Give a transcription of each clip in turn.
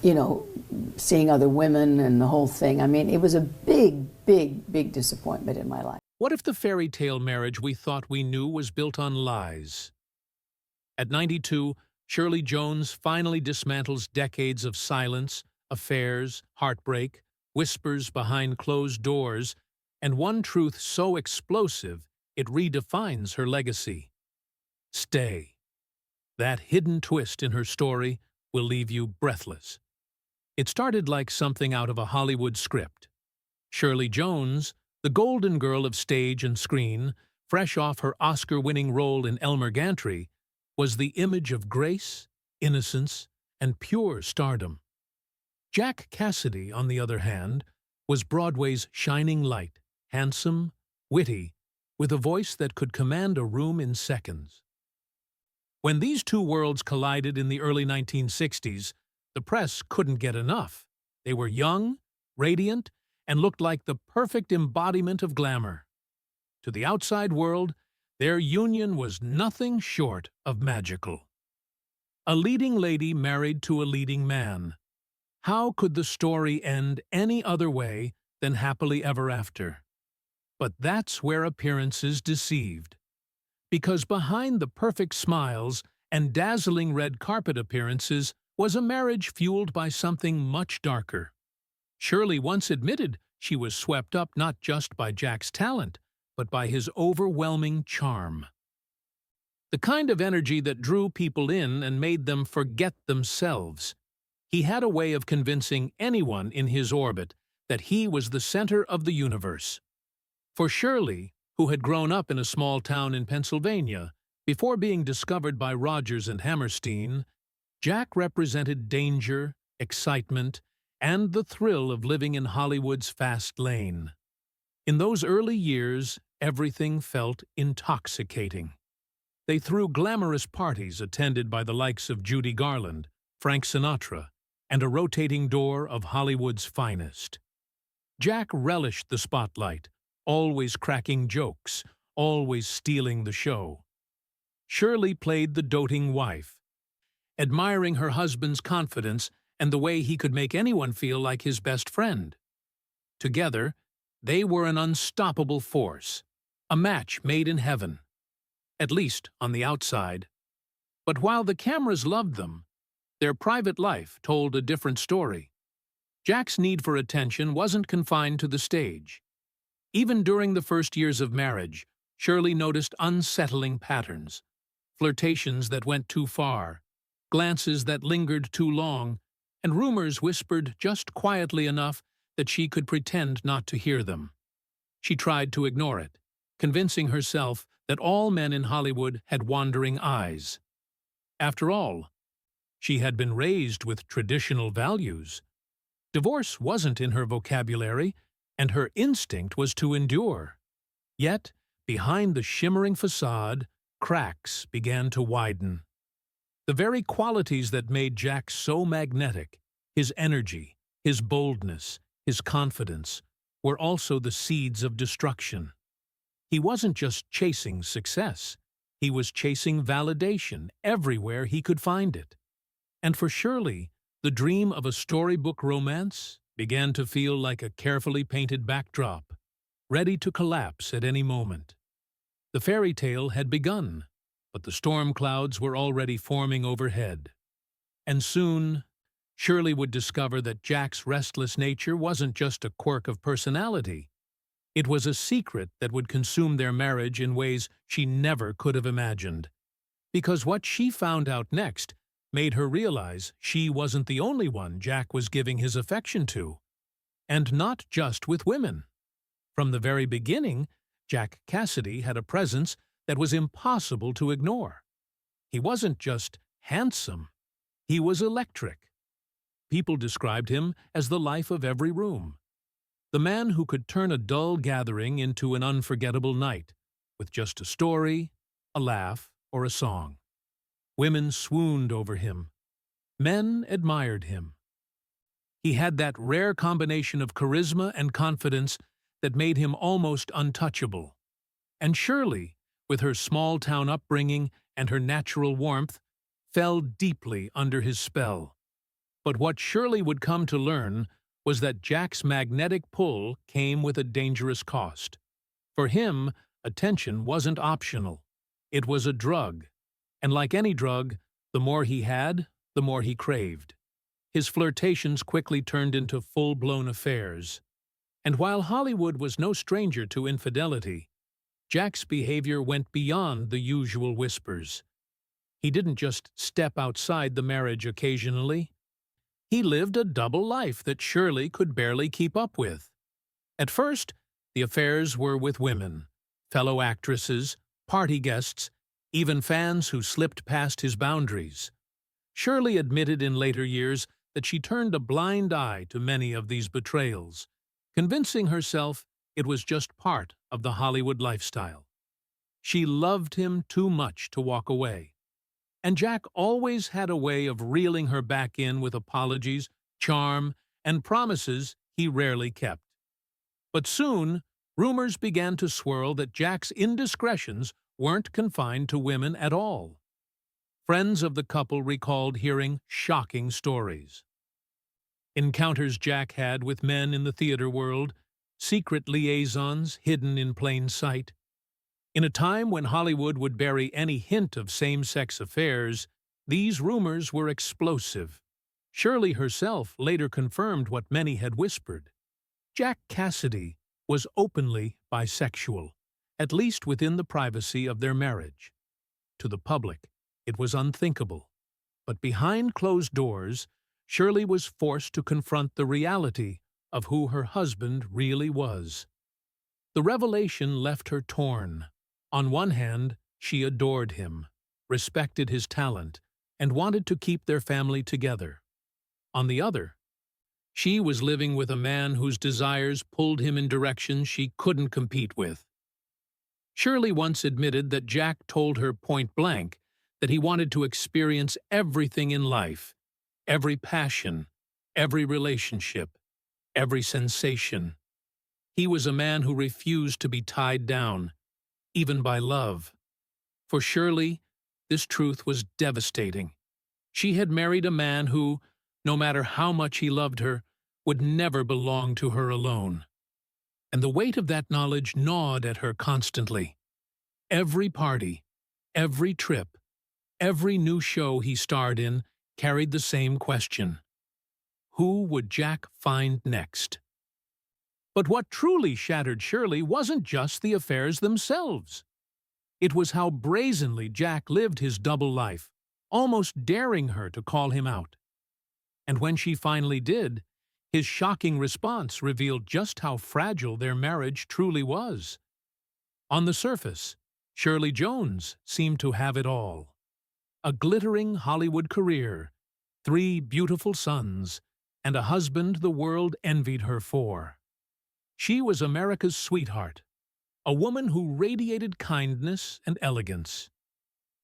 you know, seeing other women and the whole thing. I mean, it was a big disappointment in my life. What if the fairy tale marriage we thought we knew was built on lies? At 92, Shirley Jones finally dismantles decades of silence, affairs, heartbreak, whispers behind closed doors, and one truth so explosive it redefines her legacy. Stay. That hidden twist in her story will leave you breathless. It started like something out of a Hollywood script. Shirley Jones, the golden girl of stage and screen, fresh off her Oscar-winning role in Elmer Gantry, was the image of grace, innocence, and pure stardom. Jack Cassidy, on the other hand, was Broadway's shining light, handsome, witty, with a voice that could command a room in seconds. When these two worlds collided in the early 1960s, the press couldn't get enough. They were young, radiant, and looked like the perfect embodiment of glamour. To the outside world, their union was nothing short of magical. A leading lady married to a leading man. How could the story end any other way than happily ever after? But that's where appearances deceived. Because behind the perfect smiles and dazzling red carpet appearances was a marriage fueled by something much darker. Shirley once admitted she was swept up not just by Jack's talent, but by his overwhelming charm. The kind of energy that drew people in and made them forget themselves. He had a way of convincing anyone in his orbit that he was the center of the universe. For Shirley, who had grown up in a small town in Pennsylvania, before being discovered by Rodgers and Hammerstein, Jack represented danger, excitement, and the thrill of living in Hollywood's fast lane. In those early years, everything felt intoxicating. They threw glamorous parties attended by the likes of Judy Garland, Frank Sinatra, and a rotating door of Hollywood's finest. Jack relished the spotlight, always cracking jokes, always stealing the show. Shirley played the doting wife, admiring her husband's confidence and the way he could make anyone feel like his best friend. Together, they were an unstoppable force, a match made in heaven, at least on the outside. But while the cameras loved them, their private life told a different story. Jack's need for attention wasn't confined to the stage. Even during the first years of marriage, Shirley noticed unsettling patterns, flirtations that went too far, glances that lingered too long, and rumors whispered just quietly enough that she could pretend not to hear them. She tried to ignore it, convincing herself that all men in Hollywood had wandering eyes. After all, she had been raised with traditional values. Divorce wasn't in her vocabulary, and her instinct was to endure. Yet, behind the shimmering facade, cracks began to widen. The very qualities that made Jack so magnetic, his energy, his boldness, his confidence, were also the seeds of destruction. He wasn't just chasing success. He was chasing validation everywhere he could find it. And for Shirley, the dream of a storybook romance began to feel like a carefully painted backdrop, ready to collapse at any moment. The fairy tale had begun, but the storm clouds were already forming overhead. And soon, Shirley would discover that Jack's restless nature wasn't just a quirk of personality. It was a secret that would consume their marriage in ways she never could have imagined. Because what she found out next made her realize she wasn't the only one Jack was giving his affection to. And not just with women. From the very beginning, Jack Cassidy had a presence that was impossible to ignore. He wasn't just handsome, he was electric. People described him as the life of every room. The man who could turn a dull gathering into an unforgettable night, with just a story, a laugh, or a song. Women swooned over him. Men admired him. He had that rare combination of charisma and confidence that made him almost untouchable. And Shirley, with her small-town upbringing and her natural warmth, fell deeply under his spell. But what Shirley would come to learn was that Jack's magnetic pull came with a dangerous cost. For him, attention wasn't optional. It was a drug. And like any drug, the more he had, the more he craved. His flirtations quickly turned into full-blown affairs. And while Hollywood was no stranger to infidelity, Jack's behavior went beyond the usual whispers. He didn't just step outside the marriage occasionally. He lived a double life that Shirley could barely keep up with. At first, the affairs were with women, fellow actresses, party guests, even fans who slipped past his boundaries. Shirley admitted in later years that she turned a blind eye to many of these betrayals, convincing herself it was just part of the Hollywood lifestyle. She loved him too much to walk away. And Jack always had a way of reeling her back in with apologies, charm, and promises he rarely kept. But soon, rumors began to swirl that Jack's indiscretions weren't confined to women at all. Friends of the couple recalled hearing shocking stories. Encounters Jack had with men in the theater world, secret liaisons hidden in plain sight. In a time when Hollywood would bury any hint of same-sex affairs, these rumors were explosive. Shirley herself later confirmed what many had whispered. Jack Cassidy was openly bisexual, at least within the privacy of their marriage. To the public, it was unthinkable. But behind closed doors, Shirley was forced to confront the reality of who her husband really was. The revelation left her torn. On one hand, she adored him, respected his talent, and wanted to keep their family together. On the other, she was living with a man whose desires pulled him in directions she couldn't compete with. Shirley once admitted that Jack told her point blank that he wanted to experience everything in life, every passion, every relationship, every sensation. He was a man who refused to be tied down, even by love. For Shirley, this truth was devastating. She had married a man who, no matter how much he loved her, would never belong to her alone. And the weight of that knowledge gnawed at her constantly. Every party, every trip, every new show he starred in carried the same question. Who would Jack find next? But what truly shattered Shirley wasn't just the affairs themselves. It was how brazenly Jack lived his double life, almost daring her to call him out. And when she finally did, his shocking response revealed just how fragile their marriage truly was. On the surface, Shirley Jones seemed to have it all. A glittering Hollywood career, 3 beautiful sons, and a husband the world envied her for. She was America's sweetheart, a woman who radiated kindness and elegance.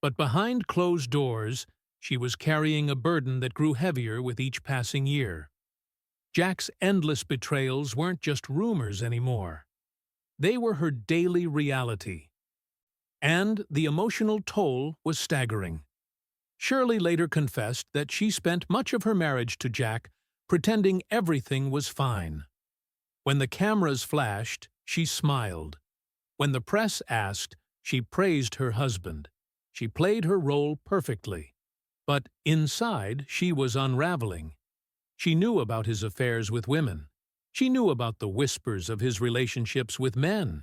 But behind closed doors, she was carrying a burden that grew heavier with each passing year. Jack's endless betrayals weren't just rumors anymore. They were her daily reality. And the emotional toll was staggering. Shirley later confessed that she spent much of her marriage to Jack pretending everything was fine. When the cameras flashed, she smiled. When the press asked, she praised her husband. She played her role perfectly. But inside, she was unraveling. She knew about his affairs with women. She knew about the whispers of his relationships with men.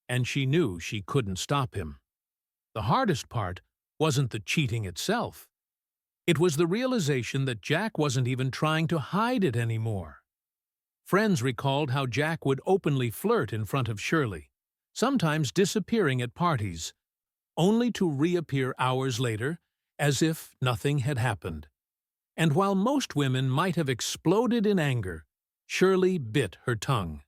And she knew she couldn't stop him. The hardest part wasn't the cheating itself. It was the realization that Jack wasn't even trying to hide it anymore. Friends recalled how Jack would openly flirt in front of Shirley, sometimes disappearing at parties, only to reappear hours later as if nothing had happened. And while most women might have exploded in anger, Shirley bit her tongue.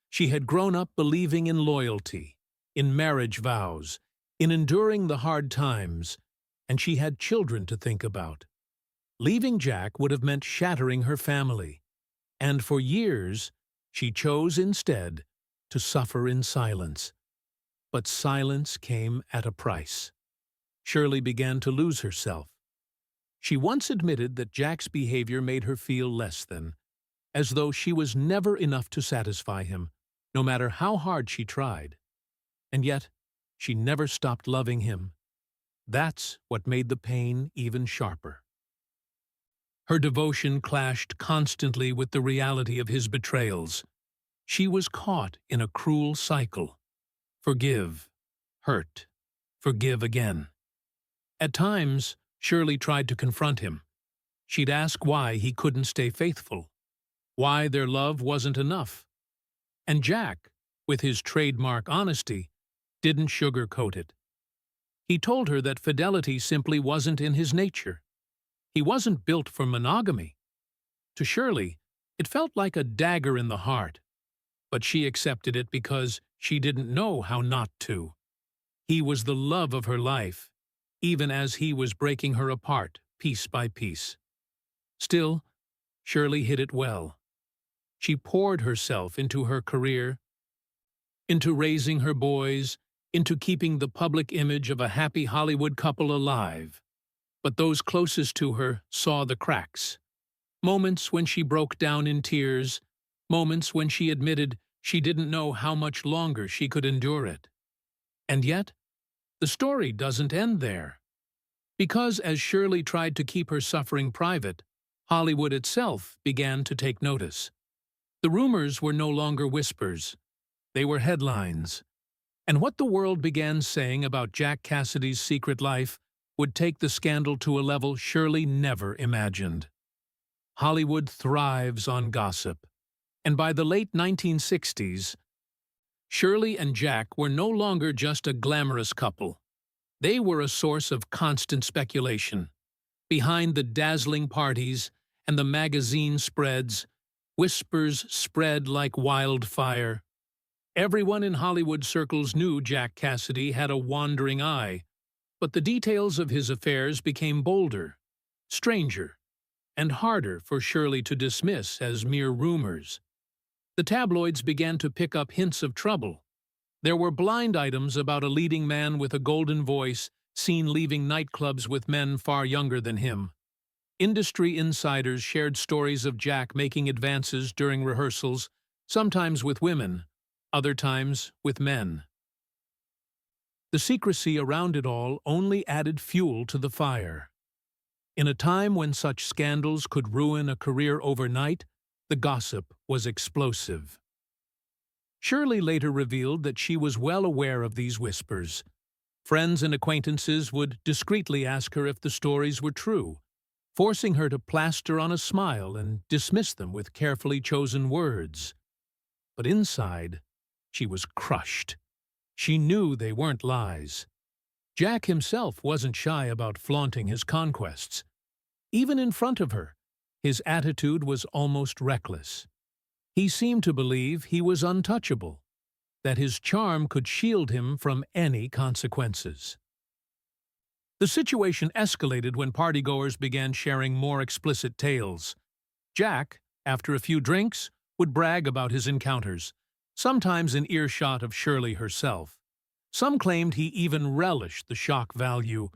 She had grown up believing in loyalty, in marriage vows, in enduring the hard times, and she had children to think about. Leaving Jack would have meant shattering her family, and for years she chose instead to suffer in silence. But silence came at a price. Shirley began to lose herself. She once admitted that Jack's behavior made her feel less than, as though she was never enough to satisfy him, no matter how hard she tried. And yet, she never stopped loving him. That's what made the pain even sharper. Her devotion clashed constantly with the reality of his betrayals. She was caught in a cruel cycle. Forgive, hurt, forgive again. At times, Shirley tried to confront him. She'd ask why he couldn't stay faithful, why their love wasn't enough. And Jack, with his trademark honesty, didn't sugarcoat it. He told her that fidelity simply wasn't in his nature. He wasn't built for monogamy. To Shirley, it felt like a dagger in the heart, but she accepted it because she didn't know how not to. He was the love of her life, even as he was breaking her apart, piece by piece. Still, Shirley hid it well. She poured herself into her career, into raising her boys, into keeping the public image of a happy Hollywood couple alive. But those closest to her saw the cracks. Moments when she broke down in tears, moments when she admitted she didn't know how much longer she could endure it. And yet, the story doesn't end there. Because as Shirley tried to keep her suffering private, Hollywood itself began to take notice. The rumors were no longer whispers. They were headlines. And what the world began saying about Jack Cassidy's secret life would take the scandal to a level Shirley never imagined. Hollywood thrives on gossip. And by the late 1960s, Shirley and Jack were no longer just a glamorous couple. They were a source of constant speculation. Behind the dazzling parties and the magazine spreads, whispers spread like wildfire. Everyone in Hollywood circles knew Jack Cassidy had a wandering eye, but the details of his affairs became bolder, stranger, and harder for Shirley to dismiss as mere rumors. The tabloids began to pick up hints of trouble. There were blind items about a leading man with a golden voice seen leaving nightclubs with men far younger than him. Industry insiders shared stories of Jack making advances during rehearsals, sometimes with women, other times with men. The secrecy around it all only added fuel to the fire. In a time when such scandals could ruin a career overnight, the gossip was explosive. Shirley later revealed that she was well aware of these whispers. Friends and acquaintances would discreetly ask her if the stories were true, forcing her to plaster on a smile and dismiss them with carefully chosen words. But inside, she was crushed. She knew they weren't lies. Jack himself wasn't shy about flaunting his conquests. Even in front of her, his attitude was almost reckless. He seemed to believe he was untouchable, that his charm could shield him from any consequences. The situation escalated when partygoers began sharing more explicit tales. Jack, after a few drinks, would brag about his encounters, sometimes in earshot of Shirley herself. Some claimed he even relished the shock value,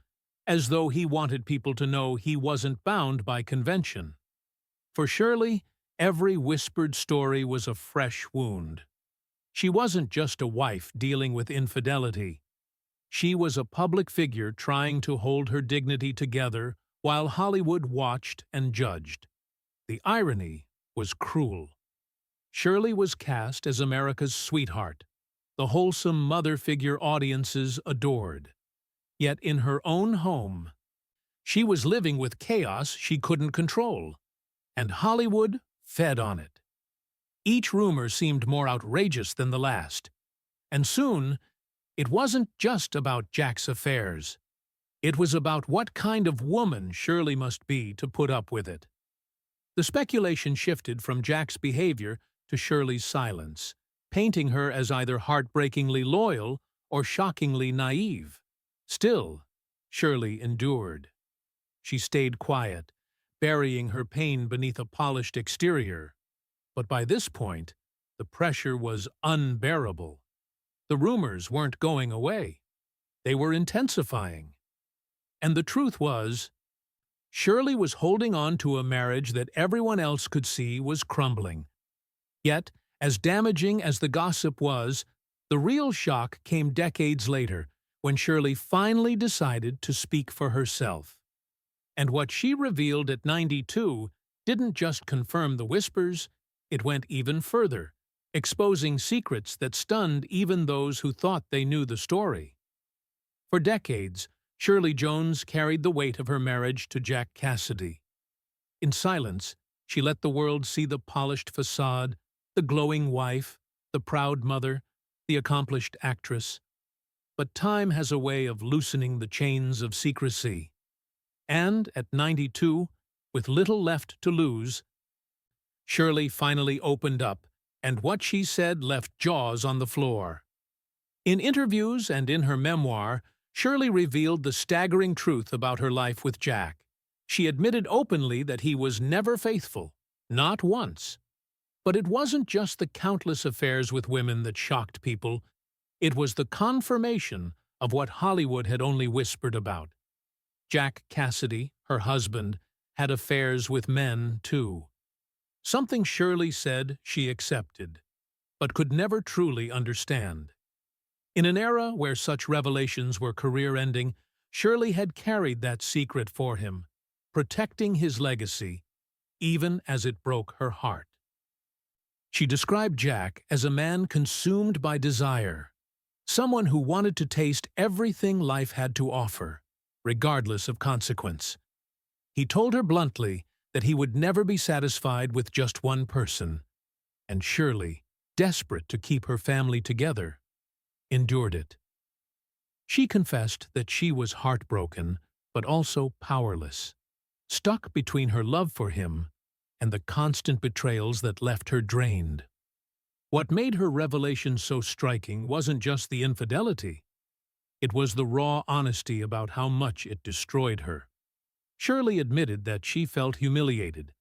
as though he wanted people to know he wasn't bound by convention. For Shirley, every whispered story was a fresh wound. She wasn't just a wife dealing with infidelity. She was a public figure trying to hold her dignity together while Hollywood watched and judged. The irony was cruel. Shirley was cast as America's sweetheart, the wholesome mother figure audiences adored. Yet in her own home, she was living with chaos she couldn't control, and Hollywood fed on it. Each rumor seemed more outrageous than the last, and soon it wasn't just about Jack's affairs. It was about what kind of woman Shirley must be to put up with it. The speculation shifted from Jack's behavior to Shirley's silence, painting her as either heartbreakingly loyal or shockingly naive. Still, Shirley endured. She stayed quiet, burying her pain beneath a polished exterior. But by this point, the pressure was unbearable. The rumors weren't going away. They were intensifying. And the truth was, Shirley was holding on to a marriage that everyone else could see was crumbling. Yet, as damaging as the gossip was, the real shock came decades later, when Shirley finally decided to speak for herself. And what she revealed at 92 didn't just confirm the whispers, it went even further, exposing secrets that stunned even those who thought they knew the story. For decades, Shirley Jones carried the weight of her marriage to Jack Cassidy. In silence, she let the world see the polished facade, the glowing wife, the proud mother, the accomplished actress. But time has a way of loosening the chains of secrecy. And at 92, with little left to lose, Shirley finally opened up, and what she said left jaws on the floor. In interviews and in her memoir, Shirley revealed the staggering truth about her life with Jack. She admitted openly that he was never faithful, not once. But it wasn't just the countless affairs with women that shocked people. It was the confirmation of what Hollywood had only whispered about. Jack Cassidy, her husband, had affairs with men, too. Something Shirley said she accepted, but could never truly understand. In an era where such revelations were career-ending, Shirley had carried that secret for him, protecting his legacy, even as it broke her heart. She described Jack as a man consumed by desire, someone who wanted to taste everything life had to offer, regardless of consequence. He told her bluntly that he would never be satisfied with just one person, and Shirley, desperate to keep her family together, endured it. She confessed that she was heartbroken, but also powerless, stuck between her love for him and the constant betrayals that left her drained. What made her revelation so striking wasn't just the infidelity. It was the raw honesty about how much it destroyed her. Shirley admitted that she felt humiliated,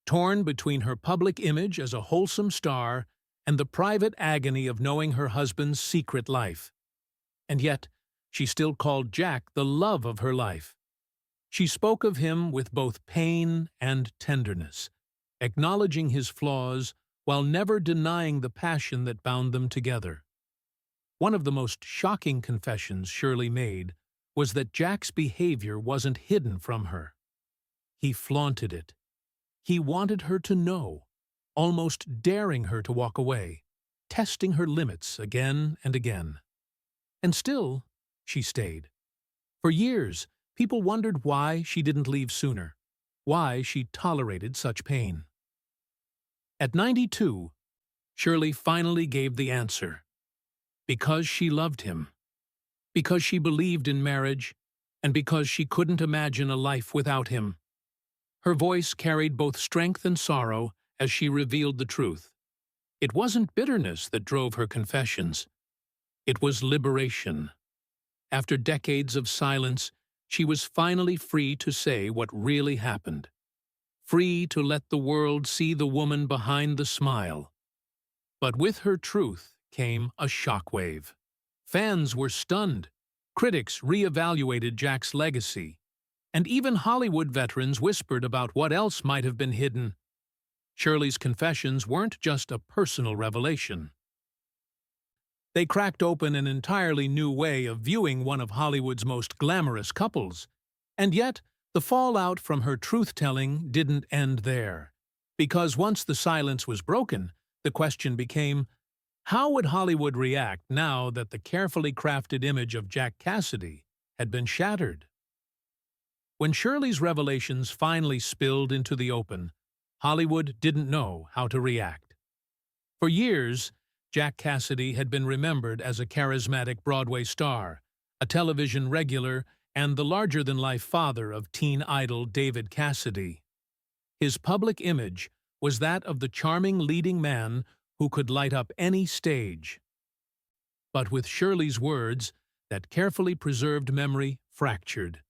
torn between her public image as a wholesome star and the private agony of knowing her husband's secret life. And yet, she still called Jack the love of her life. She spoke of him with both pain and tenderness, acknowledging his flaws while never denying the passion that bound them together. One of the most shocking confessions Shirley made was that Jack's behavior wasn't hidden from her. He flaunted it. He wanted her to know, almost daring her to walk away, testing her limits again and again. And still, she stayed. For years, people wondered why she didn't leave sooner, why she tolerated such pain. At 92, Shirley finally gave the answer. Because she loved him. Because she believed in marriage, and because she couldn't imagine a life without him. Her voice carried both strength and sorrow as she revealed the truth. It wasn't bitterness that drove her confessions. It was liberation. After decades of silence, she was finally free to say what really happened. Free to let the world see the woman behind the smile. But with her truth came a shockwave. Fans were stunned. Critics re-evaluated Jack's legacy. And even Hollywood veterans whispered about what else might have been hidden. Shirley's confessions weren't just a personal revelation. They cracked open an entirely new way of viewing one of Hollywood's most glamorous couples. And yet, the fallout from her truth-telling didn't end there. Because once the silence was broken, the question became, how would Hollywood react now that the carefully crafted image of Jack Cassidy had been shattered? When Shirley's revelations finally spilled into the open, Hollywood didn't know how to react. For years, Jack Cassidy had been remembered as a charismatic Broadway star, a television regular, and the larger-than-life father of teen idol David Cassidy. His public image was that of the charming leading man who could light up any stage. But with Shirley's words, that carefully preserved memory fractured.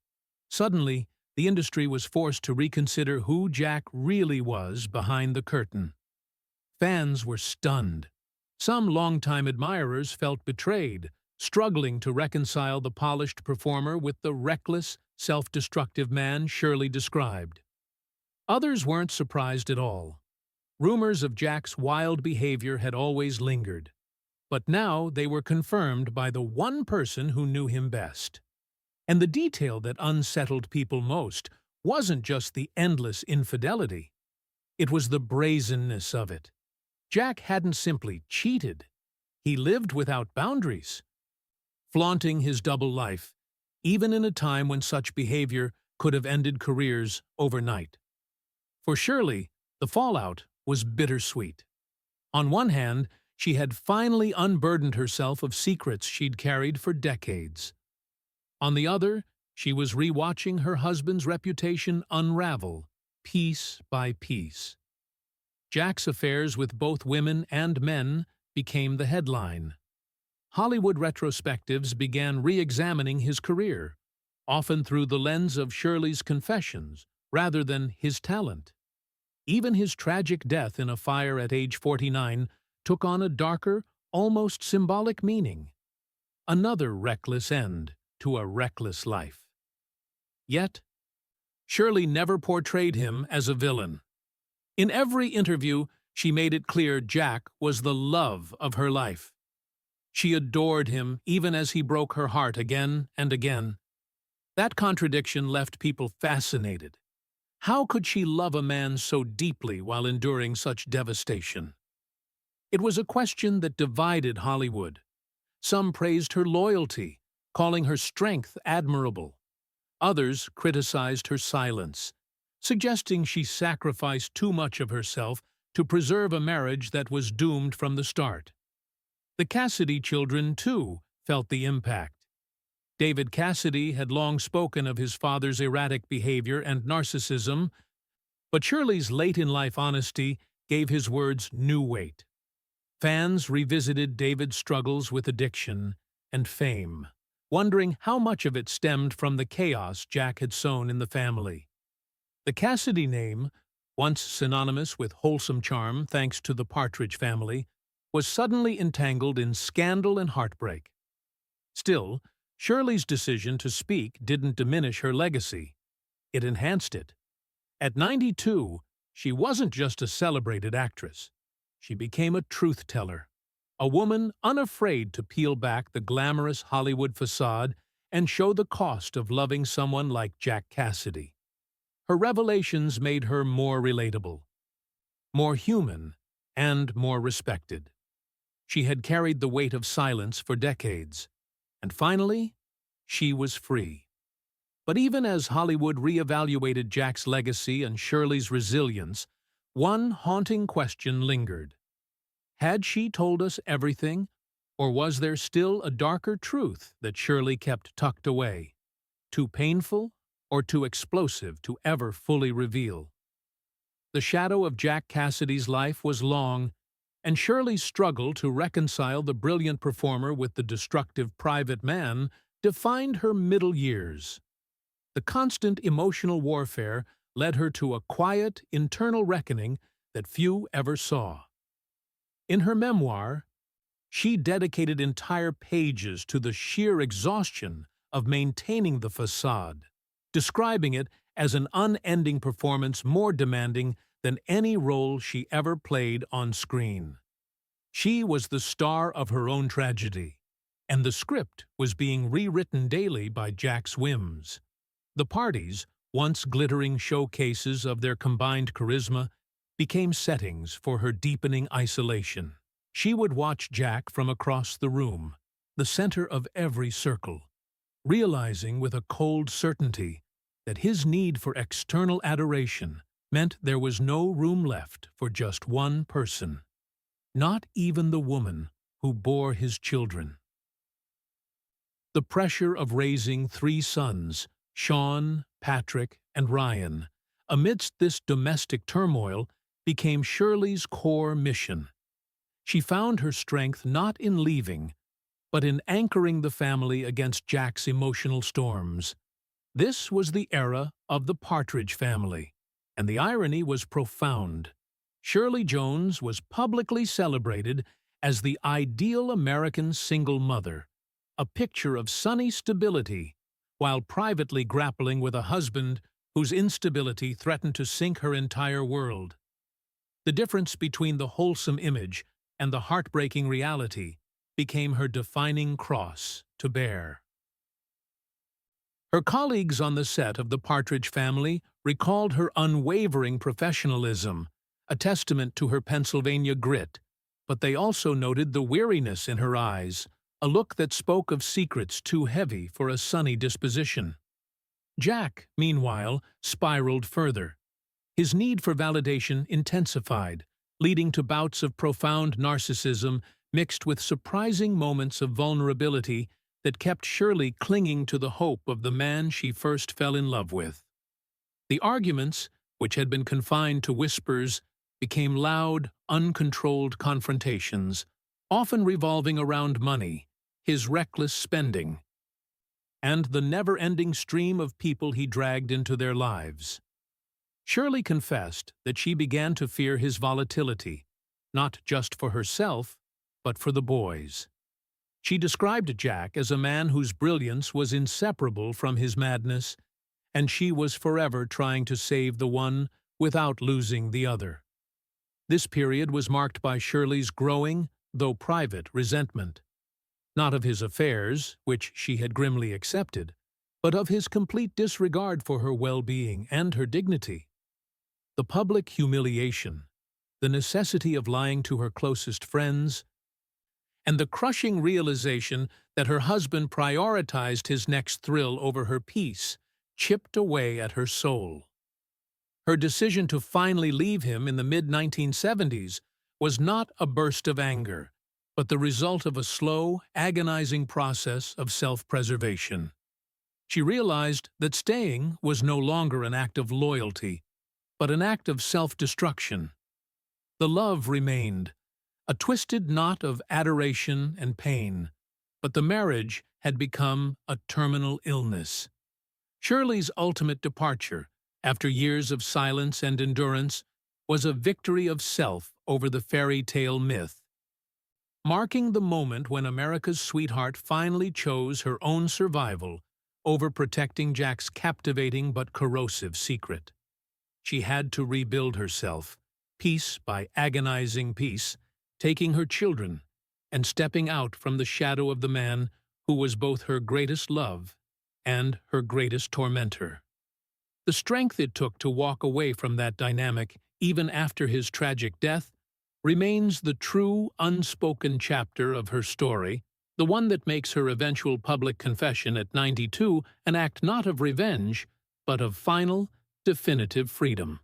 Suddenly, the industry was forced to reconsider who Jack really was behind the curtain. Fans were stunned. Some longtime admirers felt betrayed, struggling to reconcile the polished performer with the reckless, self-destructive man Shirley described. Others weren't surprised at all. Rumors of Jack's wild behavior had always lingered, but now they were confirmed by the one person who knew him best. And the detail that unsettled people most wasn't just the endless infidelity. It was the brazenness of it. Jack hadn't simply cheated. He lived without boundaries, flaunting his double life, even in a time when such behavior could have ended careers overnight. For Shirley, the fallout was bittersweet. On one hand, she had finally unburdened herself of secrets she'd carried for decades. On the other, she was rewatching her husband's reputation unravel, piece by piece. Jack's affairs with both women and men became the headline. Hollywood retrospectives began re-examining his career, often through the lens of Shirley's confessions rather than his talent. Even his tragic death in a fire at age 49 took on a darker, almost symbolic meaning. Another reckless end to a reckless life. Yet, Shirley never portrayed him as a villain. In every interview, she made it clear Jack was the love of her life. She adored him even as he broke her heart again and again. That contradiction left people fascinated. How could she love a man so deeply while enduring such devastation? It was a question that divided Hollywood. Some praised her loyalty, calling her strength admirable. Others criticized her silence, suggesting she sacrificed too much of herself to preserve a marriage that was doomed from the start. The Cassidy children, too, felt the impact. David Cassidy had long spoken of his father's erratic behavior and narcissism, but Shirley's late-in-life honesty gave his words new weight. Fans revisited David's struggles with addiction and fame, wondering how much of it stemmed from the chaos Jack had sown in the family. The Cassidy name, once synonymous with wholesome charm thanks to the Partridge family, was suddenly entangled in scandal and heartbreak. Still, Shirley's decision to speak didn't diminish her legacy. It enhanced it. At 92, she wasn't just a celebrated actress. She became a truth-teller, a woman unafraid to peel back the glamorous Hollywood facade and show the cost of loving someone like Jack Cassidy. Her revelations made her more relatable, more human, and more respected. She had carried the weight of silence for decades, and finally, she was free. But even as Hollywood reevaluated Jack's legacy and Shirley's resilience, one haunting question lingered. Had she told us everything, or was there still a darker truth that Shirley kept tucked away, too painful or too explosive to ever fully reveal? The shadow of Jack Cassidy's life was long, and Shirley's struggle to reconcile the brilliant performer with the destructive private man defined her middle years. The constant emotional warfare led her to a quiet, internal reckoning that few ever saw. In her memoir, she dedicated entire pages to the sheer exhaustion of maintaining the facade, describing it as an unending performance more demanding than any role she ever played on screen. She was the star of her own tragedy, and the script was being rewritten daily by Jack's whims. The parties, once glittering showcases of their combined charisma, became settings for her deepening isolation. She would watch Jack from across the room, the center of every circle, realizing with a cold certainty that his need for external adoration meant there was no room left for just one person, not even the woman who bore his children. The pressure of raising 3 sons, Sean, Patrick, and Ryan, amidst this domestic turmoil, became Shirley's core mission. She found her strength not in leaving, but in anchoring the family against Jack's emotional storms. This was the era of the Partridge family, and the irony was profound. Shirley Jones was publicly celebrated as the ideal American single mother, a picture of sunny stability, while privately grappling with a husband whose instability threatened to sink her entire world. The difference between the wholesome image and the heartbreaking reality became her defining cross to bear. Her colleagues on the set of The Partridge Family recalled her unwavering professionalism, a testament to her Pennsylvania grit, but they also noted the weariness in her eyes, a look that spoke of secrets too heavy for a sunny disposition. Jack, meanwhile, spiraled further. His need for validation intensified, leading to bouts of profound narcissism mixed with surprising moments of vulnerability that kept Shirley clinging to the hope of the man she first fell in love with. The arguments, which had been confined to whispers, became loud, uncontrolled confrontations, often revolving around money, his reckless spending, and the never-ending stream of people he dragged into their lives. Shirley confessed that she began to fear his volatility, not just for herself, but for the boys. She described Jack as a man whose brilliance was inseparable from his madness, and she was forever trying to save the one without losing the other. This period was marked by Shirley's growing, though private, resentment, not of his affairs, which she had grimly accepted, but of his complete disregard for her well-being and her dignity. The public humiliation, the necessity of lying to her closest friends, and the crushing realization that her husband prioritized his next thrill over her peace chipped away at her soul. Her decision to finally leave him in the mid-1970s was not a burst of anger, but the result of a slow, agonizing process of self-preservation. She realized that staying was no longer an act of loyalty, but an act of self-destruction. The love remained, a twisted knot of adoration and pain, but the marriage had become a terminal illness. Shirley's ultimate departure, after years of silence and endurance, was a victory of self over the fairy tale myth, marking the moment when America's sweetheart finally chose her own survival over protecting Jack's captivating but corrosive secret. She had to rebuild herself, piece by agonizing piece, taking her children and stepping out from the shadow of the man who was both her greatest love and her greatest tormentor. The strength it took to walk away from that dynamic, even after his tragic death, remains the true, unspoken chapter of her story, the one that makes her eventual public confession at 92 an act not of revenge, but of final, definitive freedom.